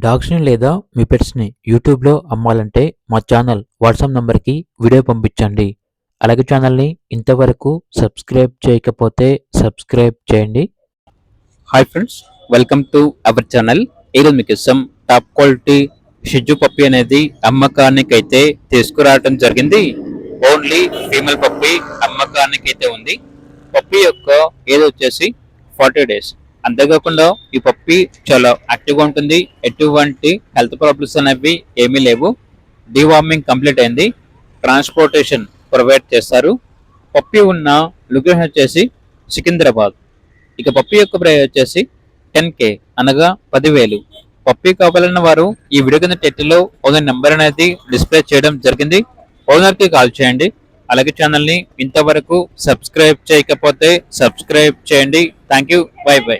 డాగ్స్‌ని లేదా మీ పెట్స్‌ని యూట్యూబ్‌లో అమ్మాలంటే మా ఛానల్ వాట్సాప్ నంబర్‌కి వీడియో పంపించండి. అలాగే ఛానల్‌ని ఇంతవరకు సబ్స్క్రైబ్ చేయకపోతే సబ్స్క్రైబ్ చేయండి. Hi friends, welcome to our channel. ఈరోజు మీకోసం టాప్ క్వాలిటీ షిజు పప్పి అనేది అమ్మకానికి అయితే తీసుకురావడం జరిగింది. ఓన్లీ ఫీమేల్ పప్పి అమ్మకానికి అయితే ఉంది. పప్పి యొక్క ఏజ్ వచ్చేసి 40 డేస్. అంతేకాకుండా ఈ పప్పి చాలా యాక్టివ్గా ఉంటుంది. ఎటువంటి హెల్త్ ప్రాబ్లమ్స్ అనేవి ఏమీ లేవు. డీవార్మింగ్ కంప్లీట్ అయింది. ట్రాన్స్పోర్టేషన్ ప్రొవైడ్ చేస్తారు. పప్పి ఉన్న లొకేషన్ వచ్చేసి సికింద్రాబాద్. ఇక పప్పి యొక్క ప్రైస్ వచ్చేసి 10K అనగా 10,000. పప్పి కావాలన్న వారు ఈ వీడియో కింద టైటిల్లో ఓనర్ నెంబర్ అనేది డిస్ప్లే చేయడం జరిగింది. ఓనర్ కి కాల్ చేయండి. అలాగే ఛానల్ ని ఇంతవరకు సబ్స్క్రైబ్ చేయకపోతే సబ్స్క్రైబ్ చేయండి. Thank you. By by.